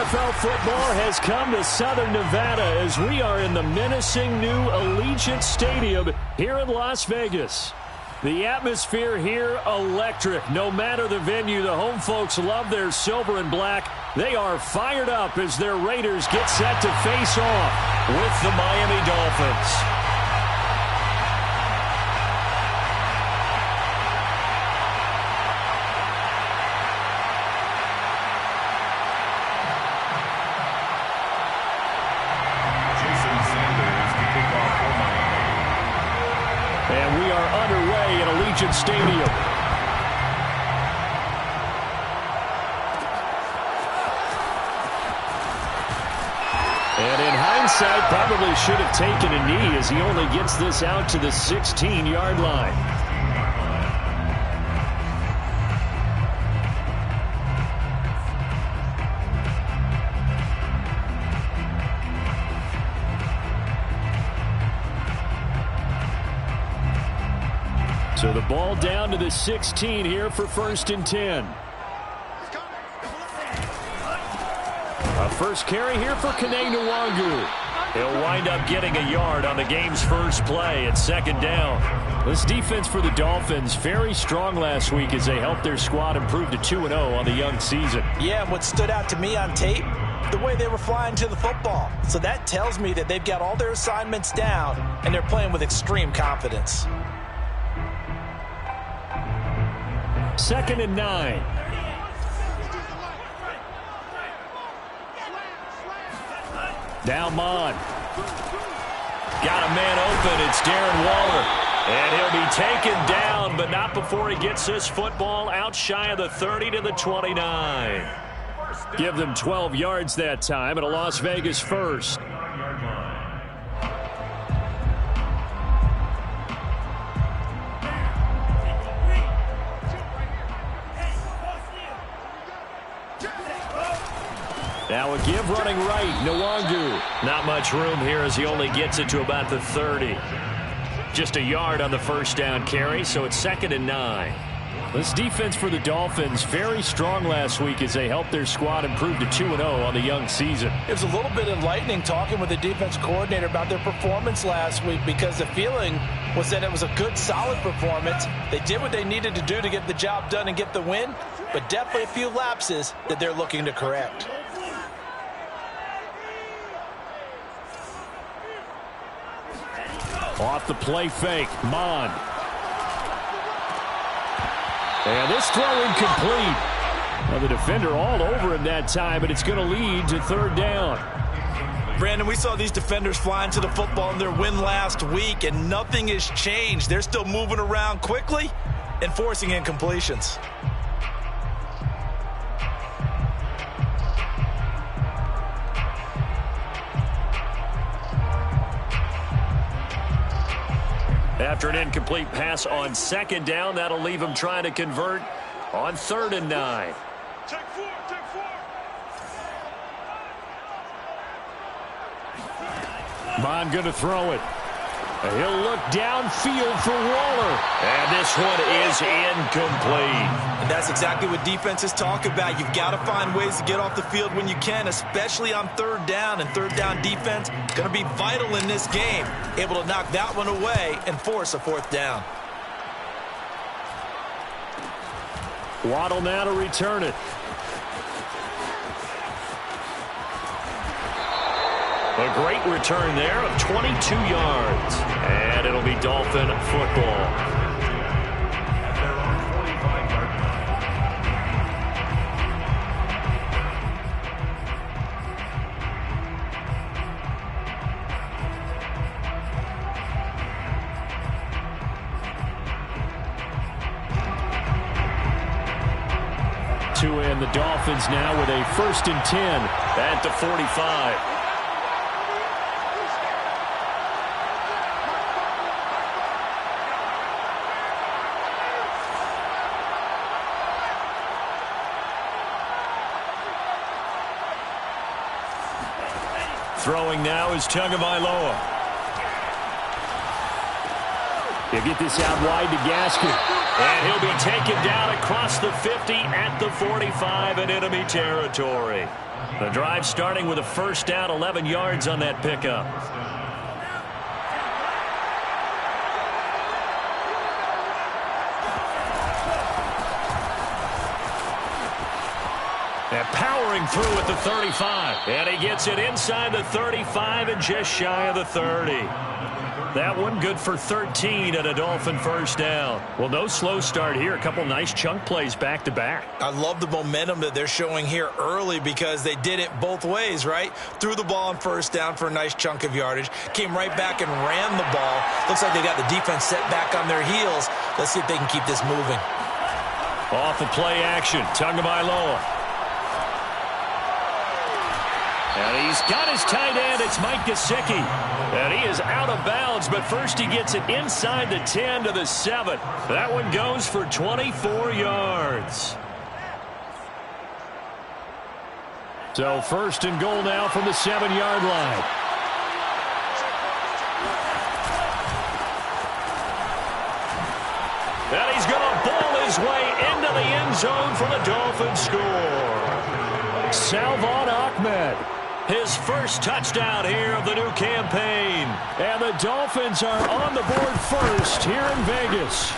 NFL football has come to Southern Nevada as we are in the menacing new Allegiant Stadium here in Las Vegas. The atmosphere here, electric. No matter the venue, the home folks love their silver and black. They are fired up as their Raiders get set to face off with the Miami Dolphins. And we are underway at Allegiant Stadium. And in hindsight, probably should have taken a knee as he only gets this out to the 16-yard line. So the ball down to the 16 here for 1st and 10. A first carry here for Kene Nwangu. He'll wind up getting a yard on the game's first play at 2nd down. This defense for the Dolphins, very strong last week as they helped their squad improve to 2-0 on the young season. Yeah, and what stood out to me on tape, the way they were flying to the football. So that tells me that they've got all their assignments down and they're playing with extreme confidence. 2nd and 9. Now Mon. Got a man open. It's Darren Waller. And he'll be taken down, but not before he gets this football out shy of the 30 to the 29. Give them 12 yards that time, and a Las Vegas first. Now a give running right, Nwangu. Not much room here as he only gets it to about the 30. Just a yard on the first down carry, so it's 2nd and 9. This defense for the Dolphins, very strong last week as they helped their squad improve to 2-0 on the young season. It was a little bit enlightening talking with the defense coordinator about their performance last week because the feeling was that it was a good, solid performance. They did what they needed to do to get the job done and get the win, but definitely a few lapses that they're looking to correct. Off the play fake, Mon. And this throw incomplete. Well, the defender all over him that time, but it's going to lead to 3rd down. Brandon, we saw these defenders flying to the football in their win last week, and nothing has changed. They're still moving around quickly and forcing incompletions. After an incomplete pass on 2nd down, that'll leave him trying to convert on 3rd and 9. Take 4. Mon going to throw it. He'll look downfield for Waller. And this one is incomplete. And that's exactly what defenses talk about. You've got to find ways to get off the field when you can, especially on 3rd down. And 3rd down defense going to be vital in this game. Able to knock that one away and force a 4th down. Waddle now to return it. A great return there of 22 yards. And it'll be Dolphin football. And the Dolphins now with a 1st and 10 at the 45. Throwing now is Tagovailoa. He'll get this out wide to Gaskin. And he'll be taken down across the 50 at the 45 in enemy territory. The drive starting with a first down, 11 yards on that pickup. And powering through at the 35. And he gets it inside the 35 and just shy of the 30. That one good for 13 and a Dolphin first down. Well, no slow start here. A couple nice chunk plays back-to-back. I love the momentum that they're showing here early because they did it both ways, right? Threw the ball on first down for a nice chunk of yardage. Came right back and ran the ball. Looks like they got the defense set back on their heels. Let's see if they can keep this moving. Off the play action. Tagovailoa. And he's got his tight end. It's Mike Gesicki. And he is out of bounds, but first he gets it inside the 10 to the 7. That one goes for 24 yards. So first and goal now from the 7-yard line. And he's going to ball his way into the end zone for the Dolphins score. Salvon Ahmed. His first touchdown here of the new campaign. And the Dolphins are on the board first here in Vegas.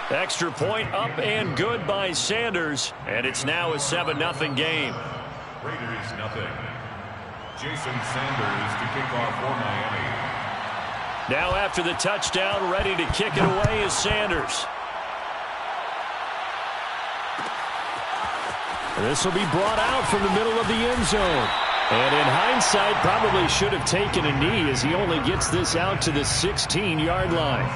Extra point up and good by Sanders. And it's now a 7-0 game. Raiders nothing. Jason Sanders to kick off for Miami. Now after the touchdown, ready to kick it away is Sanders. This will be brought out from the middle of the end zone. And in hindsight, probably should have taken a knee as he only gets this out to the 16-yard line.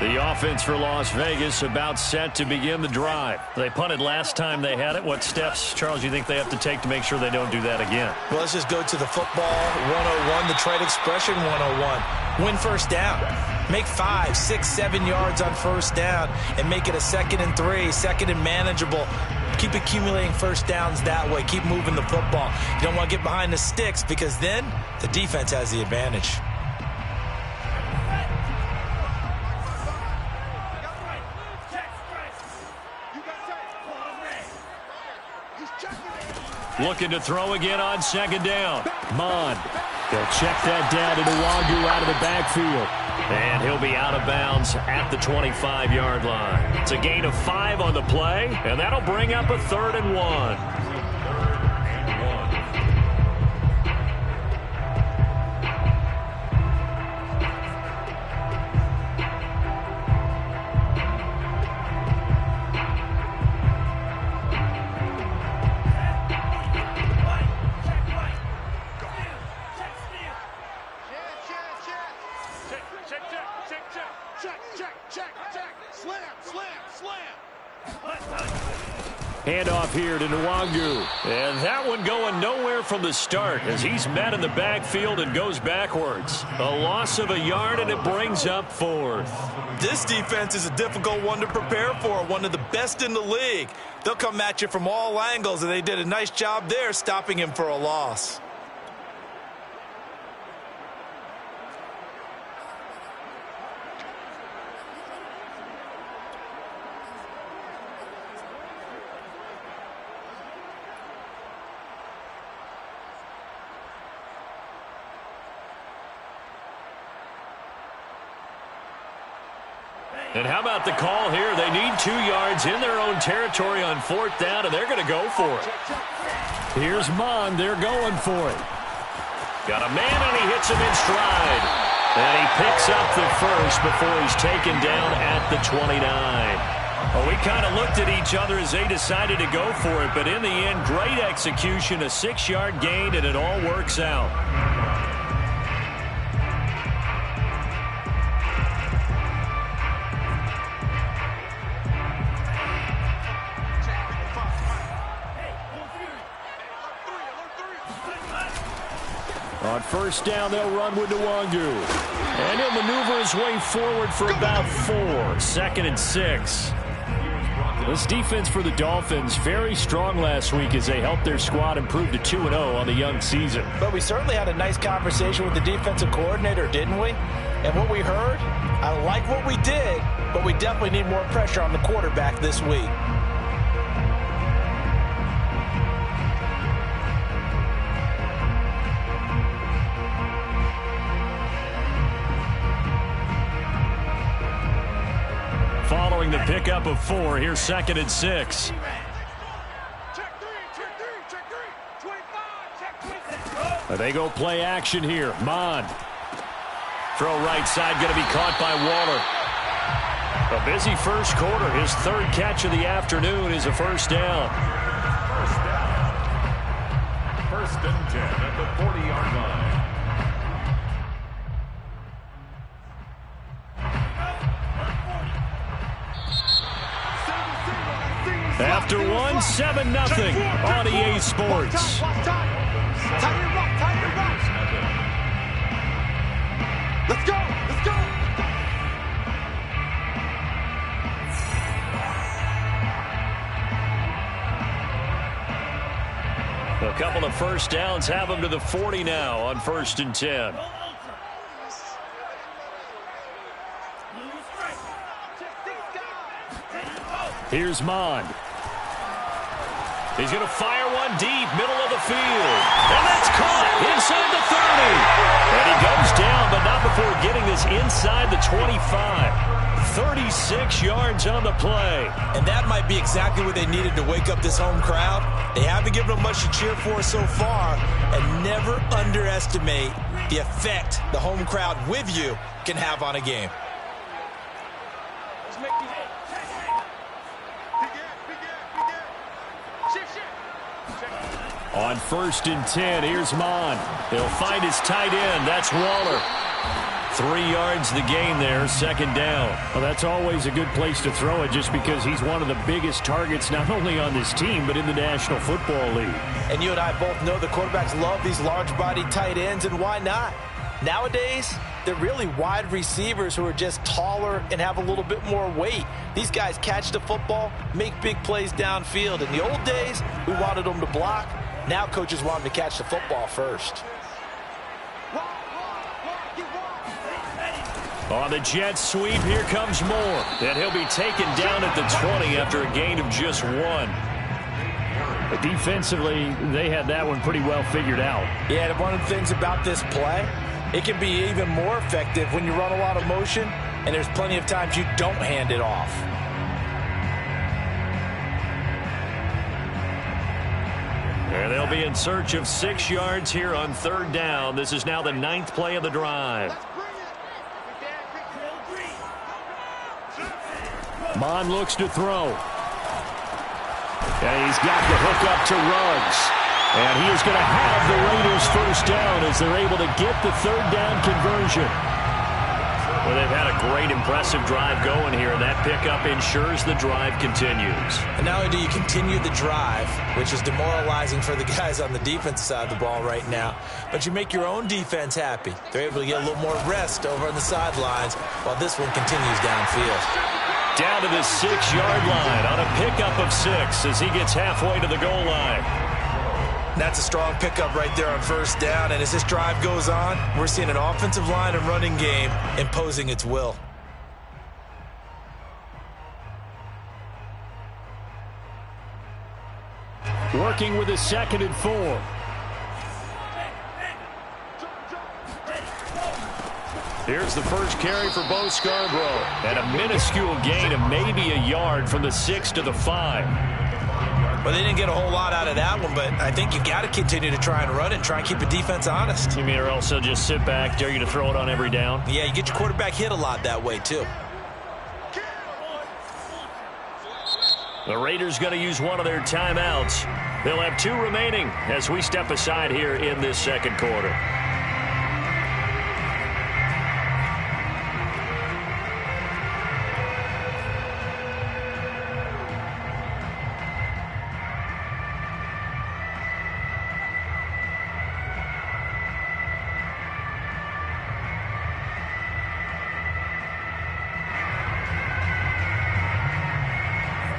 The offense for Las Vegas about set to begin the drive. They punted last time they had it. What steps, Charles, do you think they have to take to make sure they don't do that again? Well, let's just go to the football 101, the trade expression 101. Win first down. Make 5, 6, 7 yards on first down and make it a 2nd and 3, 2nd and manageable. Keep accumulating first downs that way. Keep moving the football. You don't want to get behind the sticks because then the defense has the advantage. Looking to throw again on second down. Mond. They'll check that down to Nwangu out of the backfield. And he'll be out of bounds at the 25-yard line. It's a gain of 5 on the play, and that'll bring up a 3rd and 1. Handoff here to Nwangu. And that one going nowhere from the start as he's met in the backfield and goes backwards. A loss of a yard, and it brings up 4th. This defense is a difficult one to prepare for, one of the best in the league. They'll come at you from all angles, and they did a nice job there stopping him for a loss. And how about the call here? They need 2 yards in their own territory on 4th down, and they're going to go for it. Here's Mond. They're going for it. Got a man, and he hits him in stride. And he picks up the first before he's taken down at the 29. Well, we kind of looked at each other as they decided to go for it, but in the end, great execution, a 6-yard gain, and it all works out. On first down, they'll run with Nwangu. And he'll maneuver his way forward for about 4. 2nd and 6. This defense for the Dolphins, very strong last week as they helped their squad improve to 2-0 on the young season. But we certainly had a nice conversation with the defensive coordinator, didn't we? And what we heard, I like what we did, but we definitely need more pressure on the quarterback this week. Following the pickup of 4, here's 2nd and 6. They go play action here. Mond. Throw right side, going to be caught by Waller. A busy first quarter. His 3rd catch of the afternoon is a first down. First and 10 at the 40-yard line. After 1, 7-0 on EA Sports. Let's go! Let's go! A couple of first downs have them to the 40 now on 1st and 10. Here's Mond. He's going to fire one deep, middle of the field. And that's caught inside the 30. And he goes down, but not before getting this inside the 25. 36 yards on the play. And that might be exactly what they needed to wake up this home crowd. They haven't given them much to cheer for so far. And never underestimate the effect the home crowd with you can have on a game. On 1st and 10, here's Mond. He'll find his tight end. That's Waller. 3 yards the gain there, 2nd down. Well, that's always a good place to throw it just because he's one of the biggest targets not only on this team but in the National Football League. And you and I both know the quarterbacks love these large-bodied tight ends, and why not? Nowadays, they're really wide receivers who are just taller and have a little bit more weight. These guys catch the football, make big plays downfield. In the old days, we wanted them to block. Now coaches want them to catch the football first. On the jet sweep, here comes Moore. And he'll be taken down at the 20 after a gain of just 1. But defensively, they had that one pretty well figured out. Yeah, and one of the things about this play, it can be even more effective when you run a lot of motion, and there's plenty of times you don't hand it off. And they'll be in search of 6 yards here on 3rd down. This is now the 9th play of the drive. Mond looks to throw. And he's got the hook up to Ruggs. And he is going to have the Raiders first down as they're able to get the 3rd down conversion. Well, they've had a great, impressive drive going here, and that pickup ensures the drive continues. And not only do you continue the drive, which is demoralizing for the guys on the defensive side of the ball right now, but you make your own defense happy. They're able to get a little more rest over on the sidelines while this one continues downfield. Down to the 6-yard line on a pickup of 6 as he gets halfway to the goal line. That's a strong pickup right there on 1st down, and as this drive goes on, we're seeing an offensive line and running game imposing its will. Working with a 2nd and 4. Here's the first carry for Bo Scarborough. And a minuscule gain of maybe a yard from the 6 to the 5. Well, they didn't get a whole lot out of that one, but I think you got to continue to try and run it and try and keep the defense honest. You mean or else they'll just sit back, dare you to throw it on every down? Yeah, you get your quarterback hit a lot that way, too. The Raiders going to use one of their timeouts. They'll have 2 remaining as we step aside here in this 2nd quarter.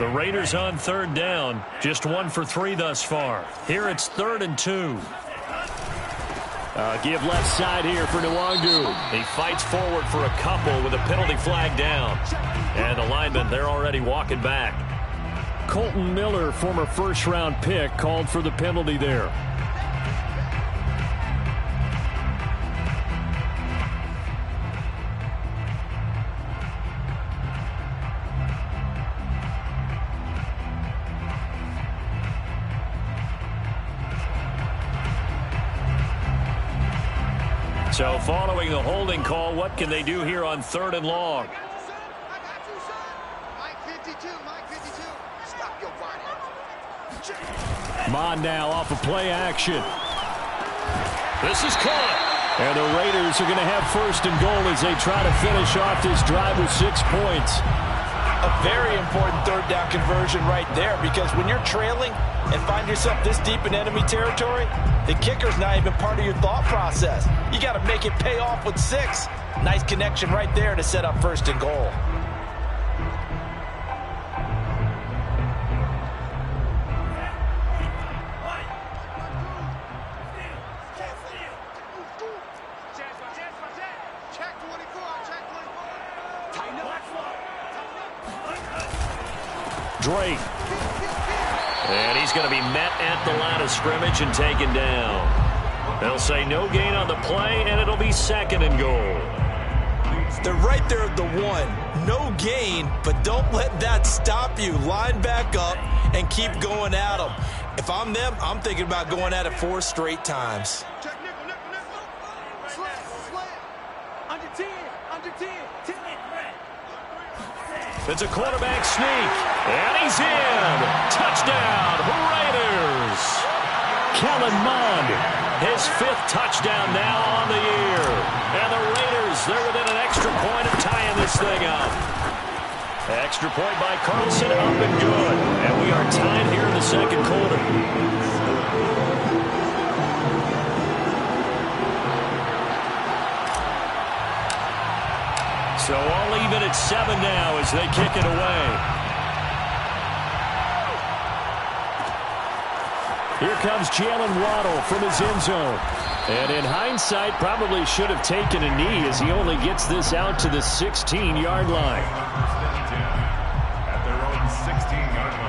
The Raiders on third down. Just 1 for 3 thus far. Here it's 3rd and 2. Give left side here for Nwangu. He fights forward for a couple with a penalty flag down. And the linemen, they're already walking back. Colton Miller, former first-round pick, called for the penalty there. So following the holding call, what can they do here on 3rd and long? Mon now off of play action. This is caught. And the Raiders are going to have 1st and goal as they try to finish off this drive with 6 points. A very important 3rd down conversion right there, because when you're trailing and find yourself this deep in enemy territory, the kicker's not even part of your thought process. You got to make it pay off with 6. Nice connection right there to set up 1st and goal. Drake. And he's going to be met at the line of scrimmage and taken down. They'll say no gain on the play, and it'll be 2nd and goal. They're right there at the 1. No gain, but don't let that stop you. Line back up and keep going at them. If I'm them, I'm thinking about going at it 4 straight times. It's a quarterback sneak, and he's in. Touchdown, Raiders. Kellen Mond, his 5th touchdown now on the year. And the Raiders, they're within an extra point of tying this thing up. Extra point by Carlson, up and good. And we are tied here in the 2nd quarter. So all even at 7 now as they kick it away. Here comes Jalen Waddle from his end zone. And in hindsight, probably should have taken a knee as he only gets this out to the 16-yard line. At their own 16-yard line.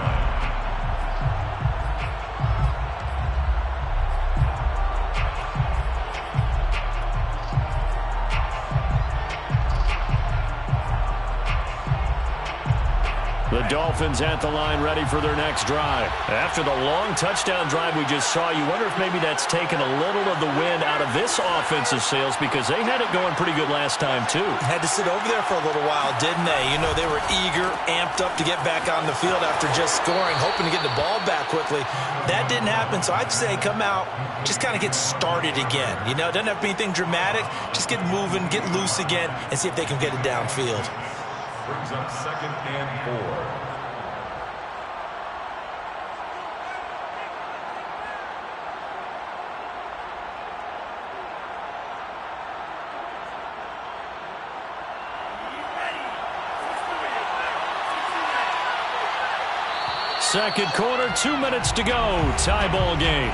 The Dolphins at the line ready for their next drive. After the long touchdown drive we just saw, you wonder if maybe that's taken a little of the wind out of this offensive sails, because they had it going pretty good last time too. Had to sit over there for a little while, didn't they? You know, they were eager, amped up to get back on the field after just scoring, hoping to get the ball back quickly. That didn't happen, so I'd say come out, just kind of get started again. You know, it doesn't have to be anything dramatic. Just get moving, get loose again, and see if they can get it downfield. Brings up 2nd and 4. Second quarter, 2 minutes to go. Tie ball game.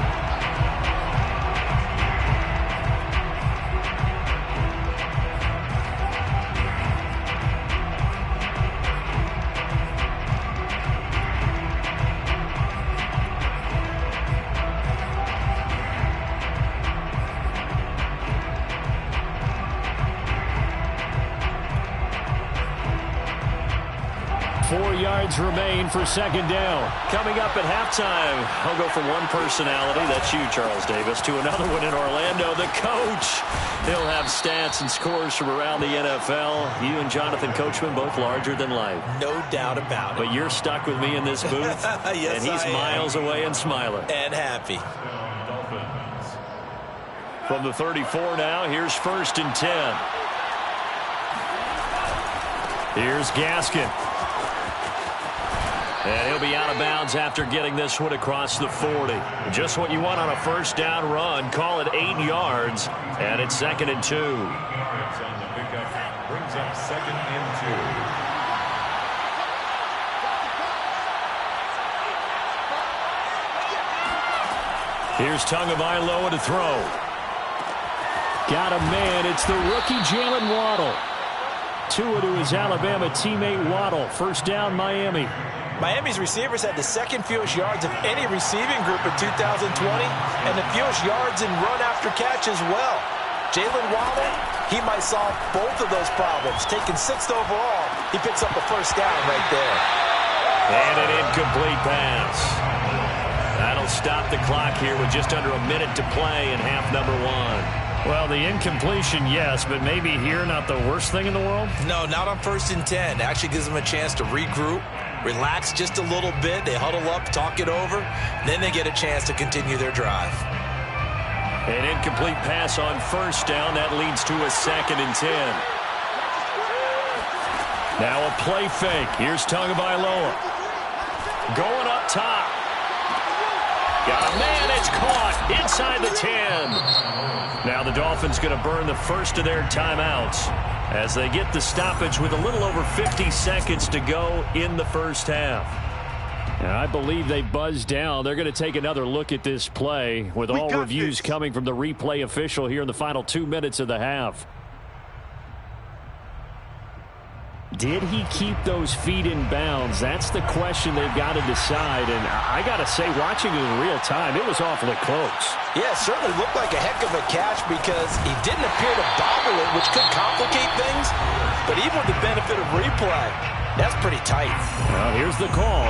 4 yards remain for 2nd down. Coming up at halftime, I'll go from one personality, that's you, Charles Davis, to another one in Orlando, the coach. He'll have stats and scores from around the NFL. You and Jonathan Coachman, both larger than life. No doubt about it. But you're stuck with me in this booth, yes, and he's miles away and smiling. And happy. From the 34 now, here's 1st and 10. Here's Gaskin. And he'll be out of bounds after getting this one across the 40. Just what you want on a 1st down run. Call it 8 yards, and it's 2nd and 2. Yards on the pickup brings up 2nd and 2. Here's Tagovailoa to throw. Got a man. It's the rookie Jalen Waddle. Tua to his Alabama teammate Waddle. First down, Miami. Miami's receivers had the second fewest yards of any receiving group in 2020 and the fewest yards in run after catch as well. Jalen Waddle, he might solve both of those problems. Taking 6th overall, he picks up the first down right there. And an incomplete pass. That'll stop the clock here with just under a minute to play in half number 1. Well, the incompletion, yes, but maybe here not the worst thing in the world? No, not on 1st and 10. Actually gives them a chance to regroup, relax just a little bit. They huddle up, talk it over. Then they get a chance to continue their drive. An incomplete pass on first down. That leads to a 2nd and 10. Now a play fake. Here's Tagovailoa. Going up top. Got a man. It's caught inside the 10. Now the Dolphins going to burn the first of their timeouts as they get the stoppage with a little over 50 seconds to go in the first half. And I believe they buzzed down. They're going to take another look at this play with all reviews coming from the replay official here in the final 2 minutes of the half. Did he keep those feet in bounds? That's the question they've got to decide. And I got to say, watching it in real time, it was awfully close. Yeah, it certainly looked like a heck of a catch because he didn't appear to bobble it, which could complicate things. But even with the benefit of replay, that's pretty tight. Well, here's the call.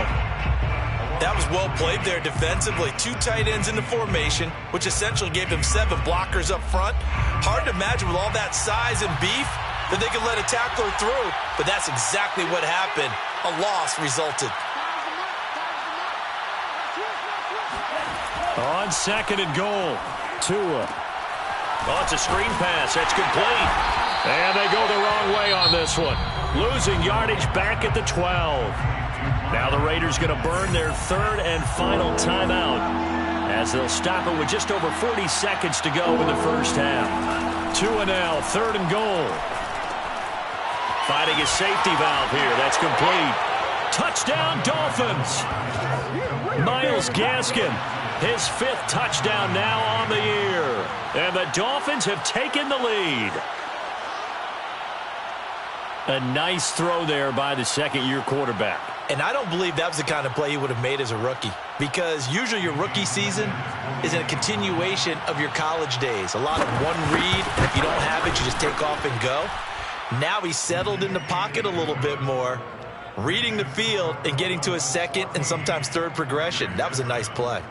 That was well played there defensively. 2 tight ends in the formation, which essentially gave them 7 blockers up front. Hard to imagine with all that size and beef that they could let a tackler through, but that's exactly what happened. A loss resulted. On 2nd and goal, Tua. Oh, it's a screen pass. That's complete. And they go the wrong way on this one. Losing yardage back at the 12. Now the Raiders going to burn their 3rd and final timeout as they'll stop it with just over 40 seconds to go in the first half. Tua now, 3rd and goal. Finding a safety valve here. That's complete. Touchdown, Dolphins. Myles Gaskin, his 5th touchdown now on the year. And the Dolphins have taken the lead. A nice throw there by the 2nd-year quarterback. And I don't believe that was the kind of play he would have made as a rookie, because usually your rookie season is a continuation of your college days. A lot of one read, and if you don't have it, you just take off and go. Now he's settled in the pocket a little bit more, reading the field and getting to a 2nd and sometimes 3rd progression. That was a nice play.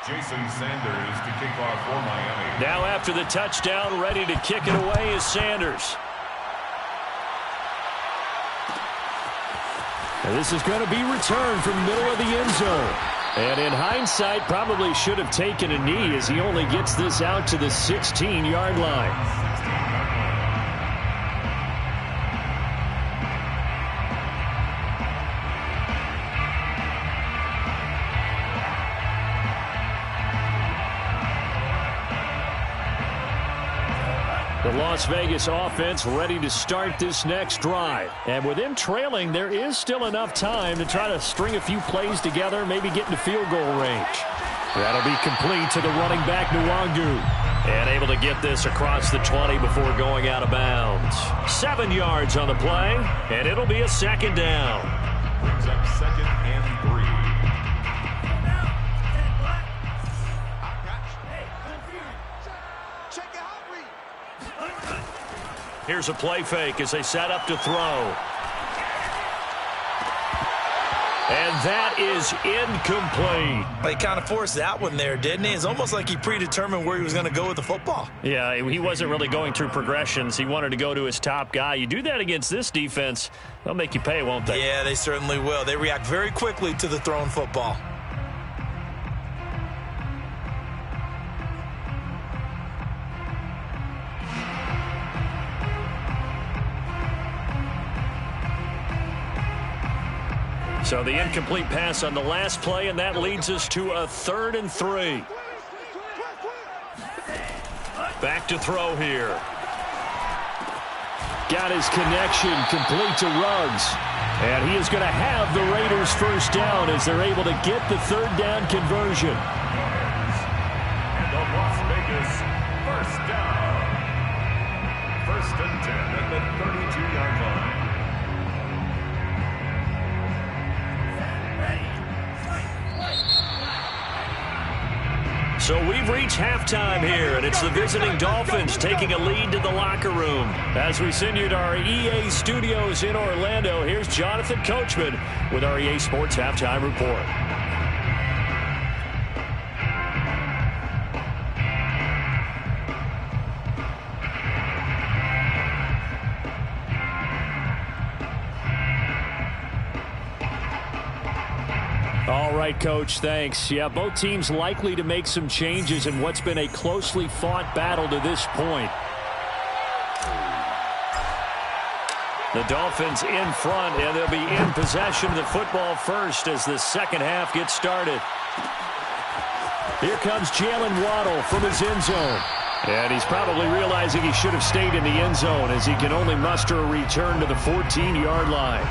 Jason Sanders to kick off for Miami. Now after the touchdown, ready to kick it away is Sanders. And this is going to be returned from middle of the end zone. And in hindsight, probably should have taken a knee as he only gets this out to the 16-yard line. The Las Vegas offense ready to start this next drive. And with them trailing, there is still enough time to try to string a few plays together, maybe get into field goal range. That'll be complete to the running back, Nwangu. And able to get this across the 20 before going out of bounds. 7 yards on the play, and it'll be a 2nd down. Brings up 2nd and 3. Here's a play fake as they set up to throw. And that is incomplete. He kind of forced that one there, didn't he? It's almost like he predetermined where he was going to go with the football. Yeah, he wasn't really going through progressions. He wanted to go to his top guy. You do that against this defense, they'll make you pay, won't they? Yeah, they certainly will. They react very quickly to the thrown football. So the incomplete pass on the last play, and that leads us to a 3rd and 3. Back to throw here. Got his connection complete to Ruggs. And he is going to have the Raiders first down as they're able to get the third down conversion. And the Las Vegas first down. First and 10 at the 32-yard line. So we've reached halftime here, and it's the visiting Dolphins taking a lead to the locker room. As we send you to our EA studios in Orlando, here's Jonathan Coachman with our EA Sports Halftime Report. All right, Coach, thanks. Yeah, both teams likely to make some changes in what's been a closely fought battle to this point. The Dolphins in front, and they'll be in possession of the football first as the second half gets started. Here comes Jalen Waddle from his end zone. And he's probably realizing he should have stayed in the end zone as he can only muster a return to the 14-yard line.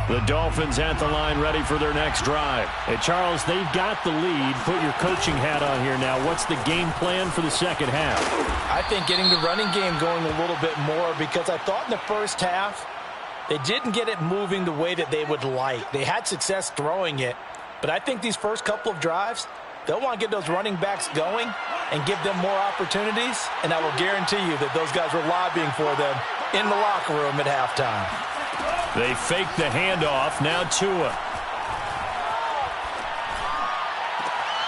The Dolphins at the line ready for their next drive. Hey, Charles, they've got the lead. Put your coaching hat on here now. What's the game plan for the second half? I think getting the running game going a little bit more, because I thought in the first half they didn't get it moving the way that they would like. They had success throwing it, but I think these first couple of drives, they'll want to get those running backs going and give them more opportunities, and I will guarantee you that those guys were lobbying for them in the locker room at halftime. They fake the handoff. Now Tua.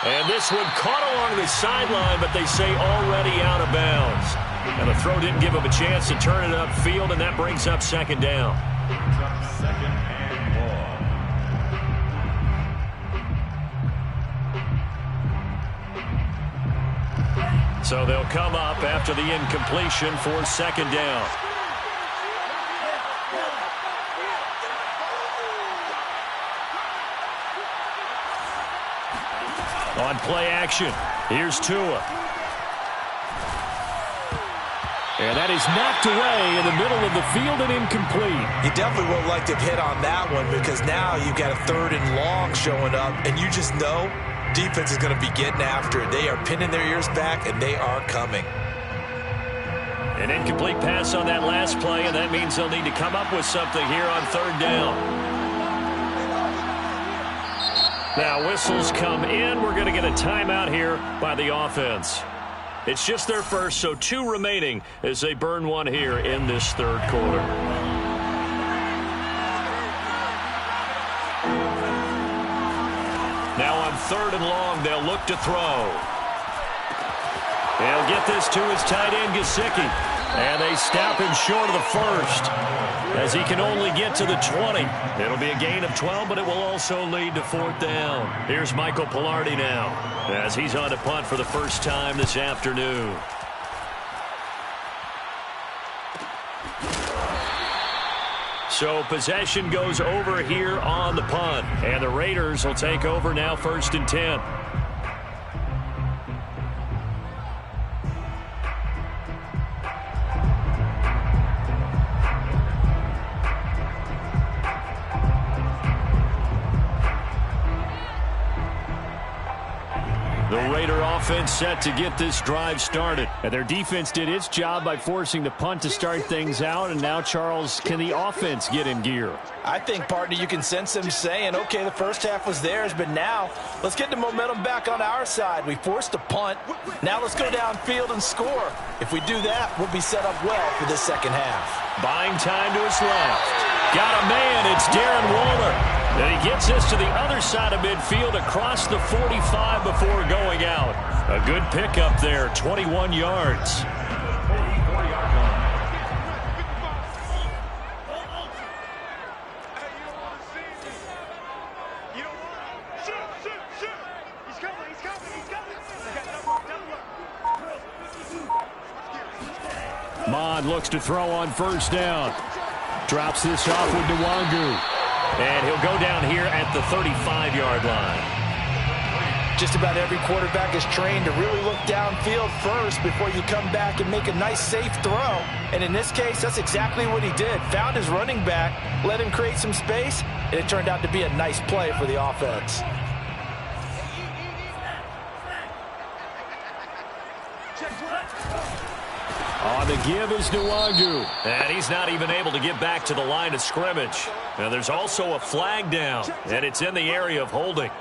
And this one caught along the sideline, but they say already out of bounds. And the throw didn't give him a chance to turn it upfield, and that brings up second down. Second and long. So they'll come up after the incompletion for second down. On play action, here's Tua. And that is knocked away in the middle of the field and incomplete. You definitely would like to hit on that one, because now you've got a third and long showing up, and you just know defense is going to be getting after it. They are pinning their ears back, and they are coming. An incomplete pass on that last play, and that means they'll need to come up with something here on third down. Now whistles come in. We're going to get a timeout here by the offense. It's just their first, so 2 remaining as they burn one here in this third quarter. Now on third and long, they'll look to throw. They'll get this to his tight end, Gesicki. And they stop him short of the first as he can only get to the 20. It'll be a gain of 12, but it will also lead to fourth down. Here's Michael Pilardi now as he's on to punt for the first time this afternoon. So possession goes over here on the punt, and the Raiders will take over now first and 10. The Raider offense set to get this drive started. And their defense did its job by forcing the punt to start things out. And now, Charles, can the offense get in gear? I think, partner, you can sense them saying, okay, the first half was theirs, but now let's get the momentum back on our side. We forced a punt. Now let's go downfield and score. If we do that, we'll be set up well for this second half. Buying time to his left. Got a man. It's Darren Waller. And he gets this to the other side of midfield across the 45 before going out. A good pickup there, 21 yards. Mond looks to throw on first down. Drops this off with Nwangu. And he'll go down here at the 35-yard line. Just about every quarterback is trained to really look downfield first before you come back and make a nice, safe throw. And in this case, that's exactly what he did. Found his running back, let him create some space, and it turned out to be a nice play for the offense. On the give is Nwangu. And he's not even able to get back to the line of scrimmage. Now there's also a flag down, and it's in the area of holding.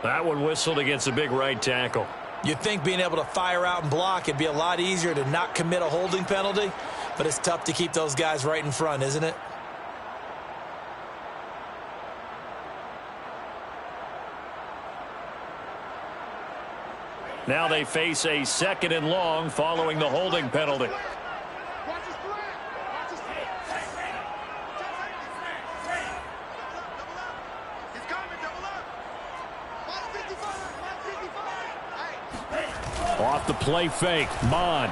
That one whistled against a big right tackle. You'd think being able to fire out and block, it'd be a lot easier to not commit a holding penalty, but it's tough to keep those guys right in front, isn't it? Now they face a 2nd and long following the holding penalty. Off the play fake, Mond.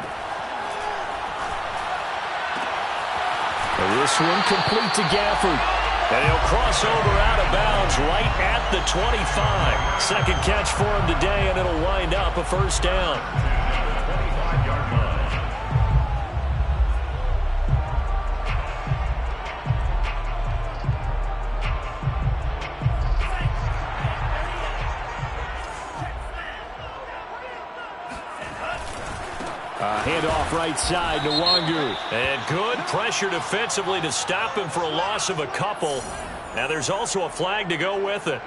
And this one complete to Gafford. And he'll cross over out of bounds right at the 25. Second catch for him today, and it'll wind up a first down. 25-yard line. Handoff right side to Nwangu. And good pressure defensively to stop him for a loss of a couple. Now there's also a flag to go with it.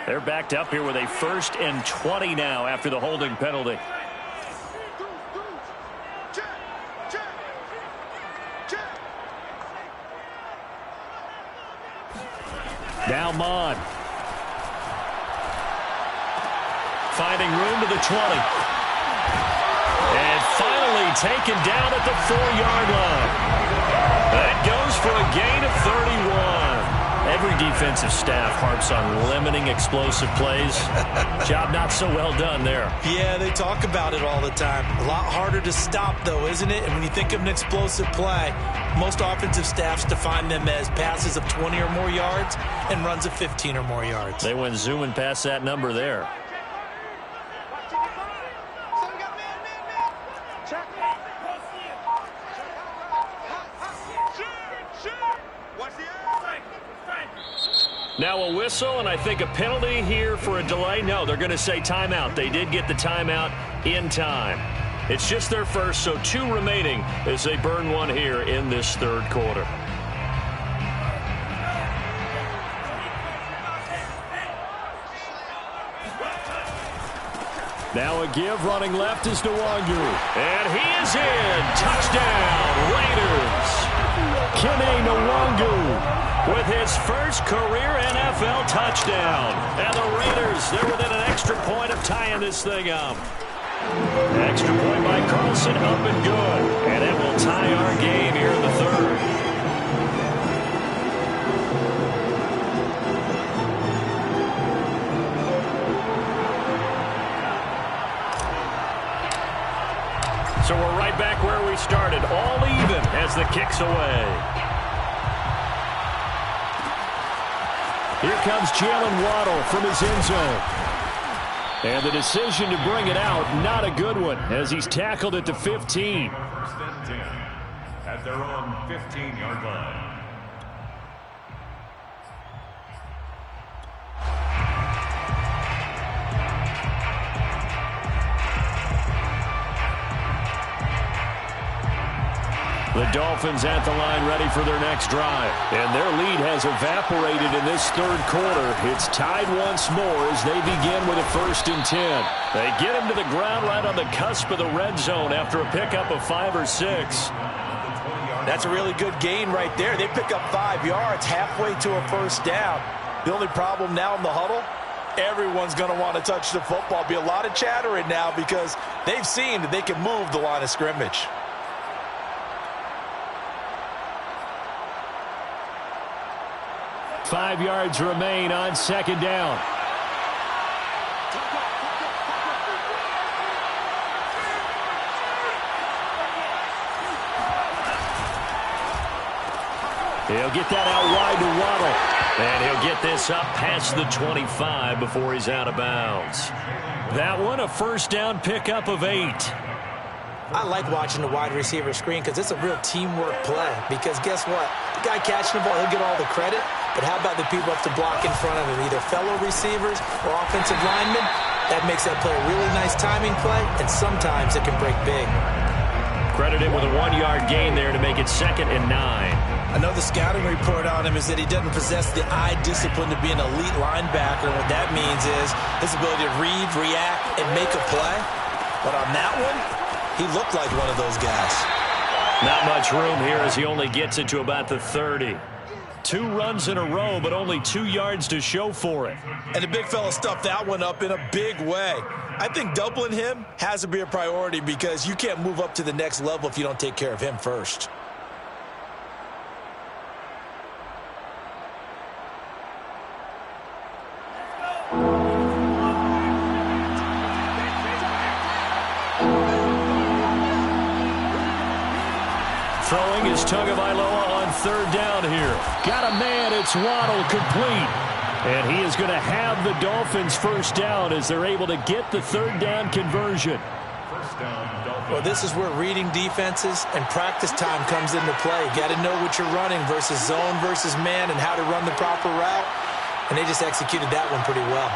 They're backed up here with a 1st and 20 now after the holding penalty. Now Mond. Finding room to the 20. And finally taken down at the 4-yard line. That goes for a gain of 31. Every defensive staff harps on limiting explosive plays. Job not so well done there. Yeah, they talk about it all the time. A lot harder to stop, though, isn't it? And when you think of an explosive play, most offensive staffs define them as passes of 20 or more yards and runs of 15 or more yards. They went zooming past that number there. Now a whistle, and I think a penalty here for a delay. No, they're going to say timeout. They did get the timeout in time. It's just their first, so 2 remaining as they burn one here in this 3rd quarter. Now a give, running left is Nwangu. And he is in. Touchdown, Raiders. Kene Nwangu with his first career NFL touchdown. And the Raiders, they're within an extra point of tying this thing up. Extra point by Carlson, up and good. And it will tie our game here in the 3rd. So we're right back where we started, all even as the kick's away. Here comes Jalen Waddle from his end zone. And the decision to bring it out, not a good one, as he's tackled at the 15. 1st and 10 at their own 15-yard line. The Dolphins at the line ready for their next drive. And their lead has evaporated in this 3rd quarter. It's tied once more as they begin with a 1st and 10. They get him to the ground right on the cusp of the red zone after a pickup of 5 or 6. That's a really good gain right there. They pick up 5 yards halfway to a 1st down. The only problem now in the huddle, everyone's going to want to touch the football. Be a lot of chattering now because they've seen that they can move the line of scrimmage. 5 yards remain on second down. He'll get that out wide to Waddle. And he'll get this up past the 25 before he's out of bounds. That one, a first down pickup of 8. I like watching the wide receiver screen because it's a real teamwork play. Because guess what? The guy catching the ball, he'll get all the credit. But how about the people up to block in front of him, either fellow receivers or offensive linemen? That makes that play a really nice timing play, and sometimes it can break big. Credited with a 1-yard gain there to make it 2nd and 9. I know the scouting report on him is that he doesn't possess the eye discipline to be an elite linebacker. And what that means is his ability to read, react, and make a play. But on that one, he looked like one of those guys. Not much room here as he only gets it to about the 30. 2 runs in a row, but only 2 yards to show for it. And the big fella stuffed that one up in a big way. I think doubling him has to be a priority because you can't move up to the next level if you don't take care of him first. Throwing is Tagovailoa on 3rd down here. Got a man, it's Waddle, complete. And he is going to have the Dolphins first down as they're able to get the 3rd down conversion. First down, Dolphins. Well, this is where reading defenses and practice time comes into play. You got to know what you're running versus zone versus man and how to run the proper route. And they just executed that one pretty well.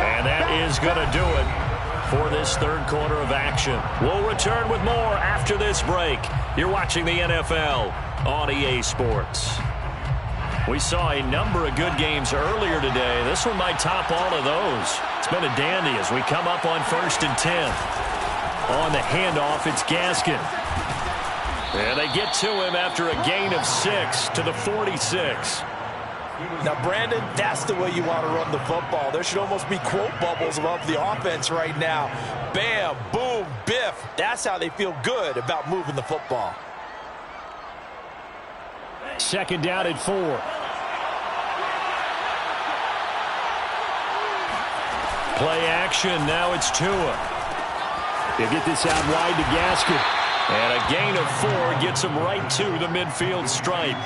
And that is going to do it for this 3rd quarter of action. We'll return with more after this break. You're watching the NFL on EA Sports. We saw a number of good games earlier today. This one might top all of those. It's been a dandy as we come up on 1st and 10. On the handoff, it's Gaskin. And they get to him after a gain of 6 to the 46. Now, Brandon, that's the way you want to run the football. There should almost be quote bubbles above the offense right now. Bam, boom, biff. That's how they feel good about moving the football. 2nd down at 4. Play action. Now it's Tua. He'll get this out wide to Gaskin. And a gain of 4 gets him right to the midfield stripe.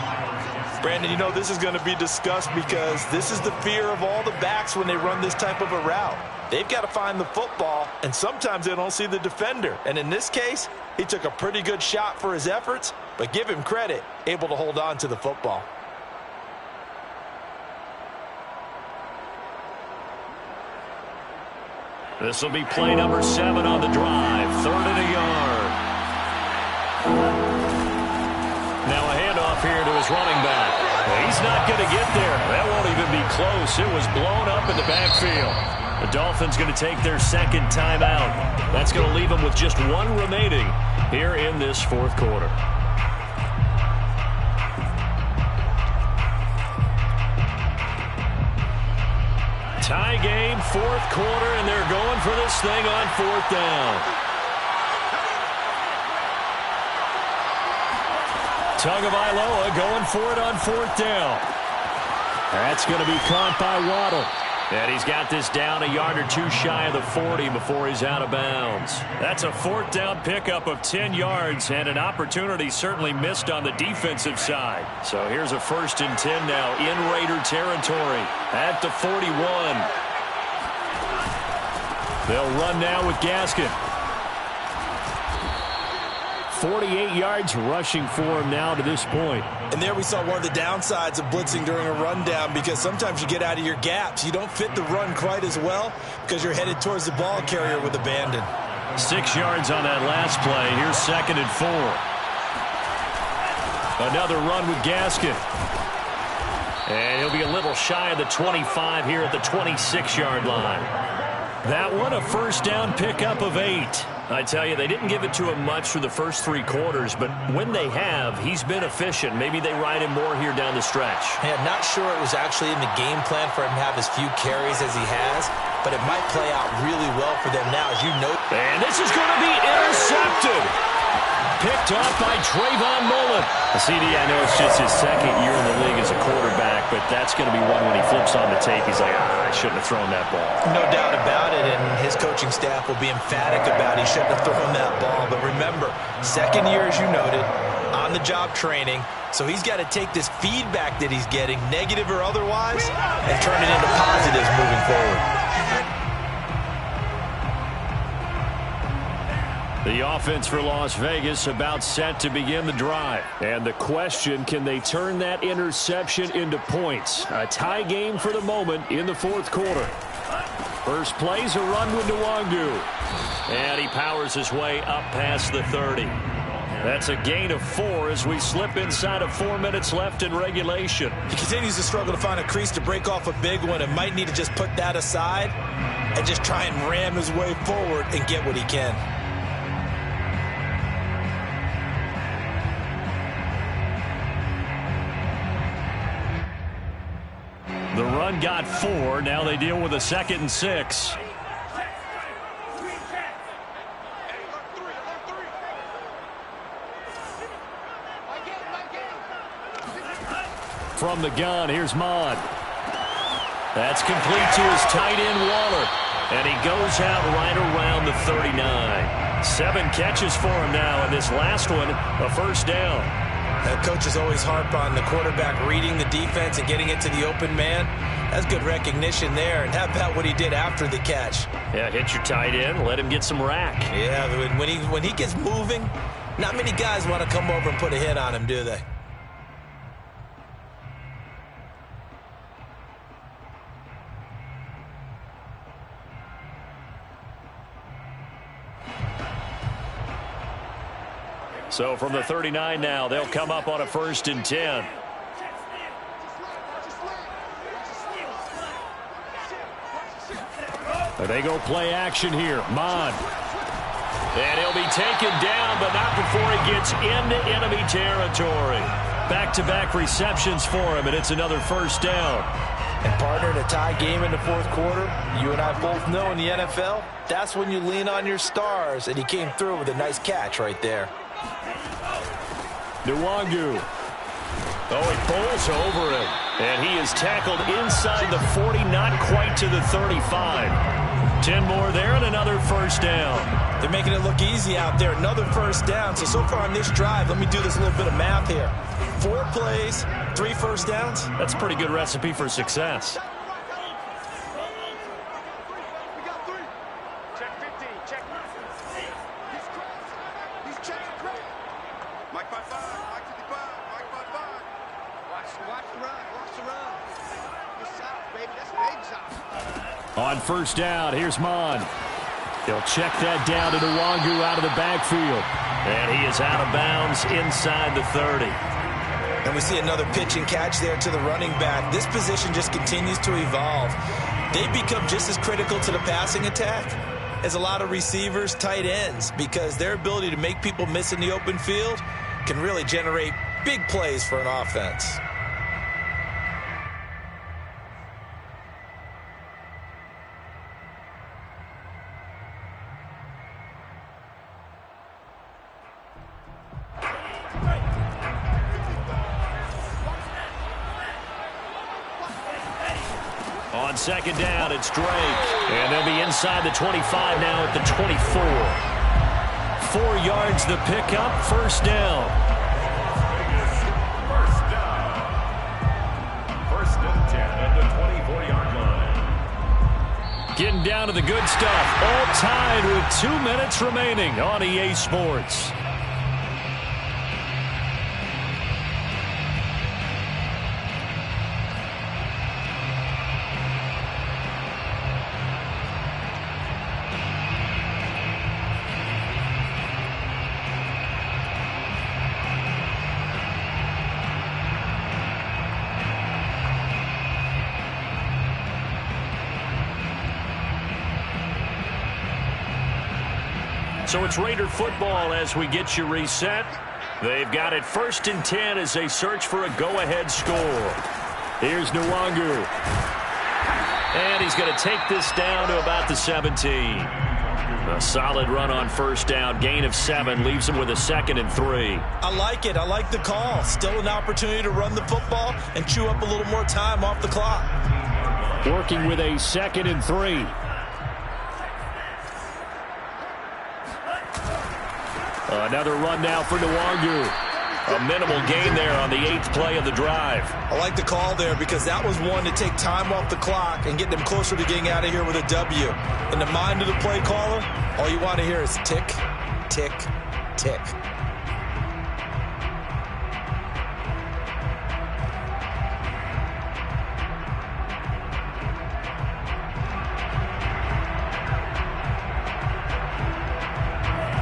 Brandon, you know this is going to be discussed because this is the fear of all the backs when they run this type of a route. They've got to find the football, and sometimes they don't see the defender. And in this case, he took a pretty good shot for his efforts, but give him credit, able to hold on to the football. This will be play number 7 on the drive. 3rd and a yard. Now a handoff here to his running back. He's not going to get there. That won't even be close. It was blown up in the backfield. The Dolphins going to take their 2nd timeout. That's going to leave them with just 1 remaining here in this 4th quarter. Tie game, 4th quarter, and they're going for this thing on 4th down. Tagovailoa going for it on 4th down. That's going to be caught by Waddle. And he's got this down a yard or 2 shy of the 40 before he's out of bounds. That's a 4th down pickup of 10 yards and an opportunity certainly missed on the defensive side. So here's a 1st and 10 now in Raider territory at the 41. They'll run now with Gaskin. 48 yards rushing for him now to this point. And there we saw one of the downsides of blitzing during a rundown because sometimes you get out of your gaps. You don't fit the run quite as well because you're headed towards the ball carrier with abandon. 6 yards on that last play. Here's 2nd and 4. Another run with Gaskin. And he'll be a little shy of the 25 here at the 26-yard line. That one, a 1st down pickup of 8. I tell you, they didn't give it to him much for the first 3 quarters, but when they have, he's been efficient. Maybe they ride him more here down the stretch. Yeah, not sure it was actually in the game plan for him to have as few carries as he has, but it might play out really well for them now, as you know. And this is going to be intercepted. picked off by Trayvon Mullen. CD, I know it's just his second year in the league as a quarterback, but that's going to be one when he flips on the tape. He's like, I shouldn't have thrown that ball. No doubt about it, and his coaching staff will be emphatic about he shouldn't have thrown that ball. But remember, second year, as you noted, on-the-job training, so he's got to take this feedback that he's getting, negative or otherwise, and turn it into positives moving forward. The offense for Las Vegas about set to begin the drive. And the question, can they turn that interception into points? A tie game for the moment in the fourth quarter. First play's a run with Nwangu. And he powers his way up past the 30. That's a gain of 4 as we slip inside of 4 minutes left in regulation. He continues to struggle to find a crease to break off a big one and might need to just put that aside and just try and ram his way forward and get what he can. The run got 4. Now they deal with a 2nd and 6. From the gun, here's Mod. That's complete to his tight end, Waller. And he goes out right around the 39. 7 catches for him now, and this last one, a first down. Coaches always harp on the quarterback reading the defense and getting it to the open man. That's good recognition there. And how about what he did after the catch? Yeah, hit your tight end, let him get some rack. Yeah, when he gets moving, not many guys want to come over and put a hit on him, do they? So from the 39 now, they'll come up on a 1st and 10. They go play action here. Mon. And he'll be taken down, but not before he gets into enemy territory. Back-to-back receptions for him, and it's another first down. And partner, in a tie game in the fourth quarter, you and I both know in the NFL, that's when you lean on your stars, and he came through with a nice catch right there. Nwangu. Oh, he pulls over him. And he is tackled inside the 40, not quite to the 35. 10 more there and another first down. They're making it look easy out there. Another first down. So far on this drive, let me do this little bit of math here. 4 plays, 3 first downs. That's a pretty good recipe for success. On first down, here's Mon. He'll check that down to Nwangu out of the backfield. And he is out of bounds inside the 30. And we see another pitch and catch there to the running back. This position just continues to evolve. They become just as critical to the passing attack as a lot of receivers, tight ends, because their ability to make people miss in the open field can really generate big plays for an offense. On second down, it's Drake. And they'll be inside the 25 now at the 24. 4 yards the pickup, first down. First down. 1st and 10 at the 24-yard line. Getting down to the good stuff. All tied with 2 minutes remaining on EA Sports. So it's Raider football as we get you reset. They've got it 1st and 10 as they search for a go-ahead score. Here's Nwangu. And he's going to take this down to about the 17. A solid run on first down. Gain of 7 leaves him with a 2nd and 3. I like it. I like the call. Still an opportunity to run the football and chew up a little more time off the clock. Working with a 2nd and 3. Another run now for Nwangu. A minimal gain there on the 8th play of the drive. I like the call there because that was one to take time off the clock and get them closer to getting out of here with a W. In the mind of the play caller, all you want to hear is tick, tick, tick.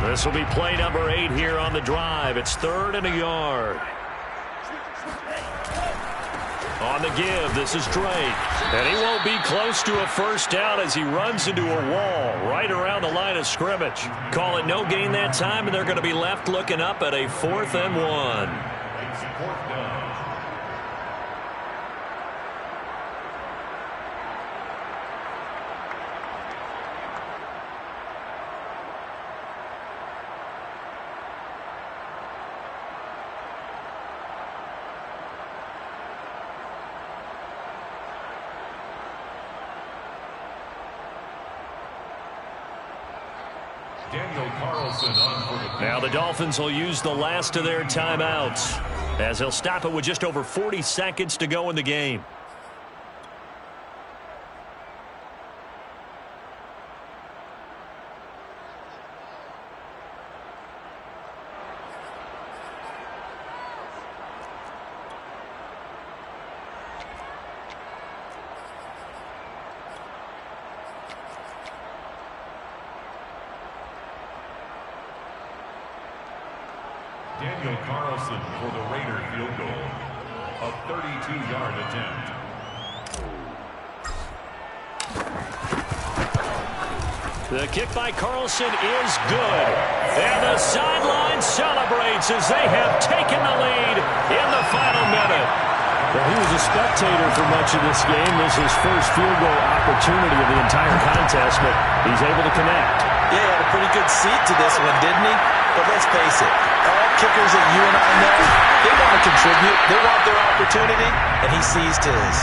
This will be play number 8 here on the drive. It's 3rd and a yard. On the give, this is Drake. And he won't be close to a first down as he runs into a wall right around the line of scrimmage. Call it no gain that time, and they're going to be left looking up at a 4th and 1. Now the Dolphins will use the last of their timeouts as they'll stop it with just over 40 seconds to go in the game. For the Raider field goal, a 32-yard attempt. The kick by Carlson is good. And the sideline celebrates as they have taken the lead in the final minute. Well, he was a spectator for much of this game. This is his first field goal opportunity of the entire contest, but he's able to connect. Yeah, he had a pretty good seat to this one, didn't he? But let's face it, all kickers that you and I know, they want to contribute. They want their opportunity, and he seized his.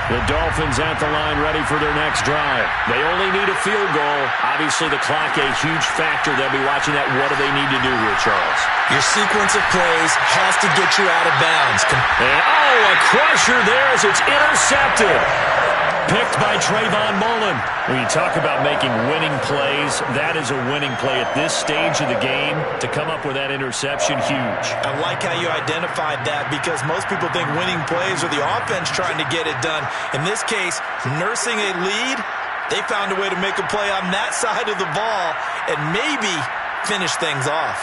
The Dolphins at the line ready for their next drive. They only need a field goal. Obviously, the clock a huge factor. They'll be watching that. What do they need to do here, Charles? Your sequence of plays has to get you out of bounds. And, a crusher there as it's intercepted. Picked by Trayvon Mullen. When you talk about making winning plays, that is a winning play at this stage of the game. To come up with that interception, huge. I like how you identified that because most people think winning plays are the offense trying to get it done. In this case, nursing a lead, they found a way to make a play on that side of the ball and maybe finish things off.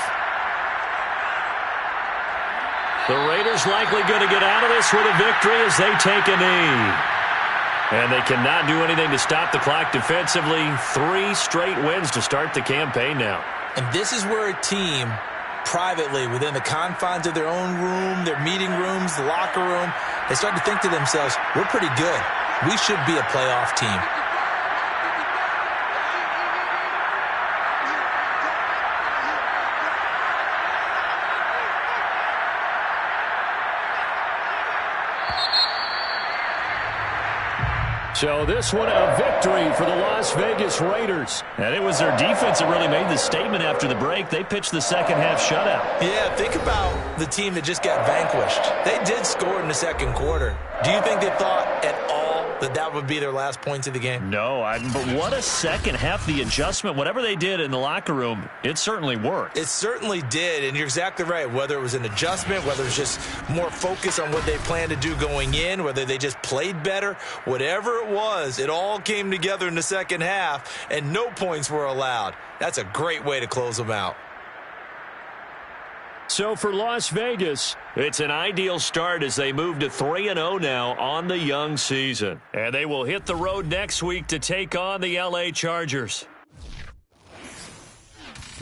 The Raiders likely going to get out of this with a victory as they take a knee. And they cannot do anything to stop the clock defensively. 3 straight wins to start the campaign now. And this is where a team, privately, within the confines of their own room, their meeting rooms, the locker room, they start to think to themselves, we're pretty good. We should be a playoff team. So this one a victory for the Las Vegas Raiders. And it was their defense that really made the statement after the break. They pitched the second half shutout. Yeah, think about the team that just got vanquished. They did score in the second quarter. Do you think they thought at all that that would be their last points of the game? No, but what a second half. The adjustment, whatever they did in the locker room, it certainly worked. It certainly did, and you're exactly right. Whether it was an adjustment, whether it was just more focus on what they planned to do going in, whether they just played better, whatever it was, it all came together in the second half, and no points were allowed. That's a great way to close them out. So for Las Vegas, it's an ideal start as they move to 3-0 now on the young season. And they will hit the road next week to take on the LA Chargers.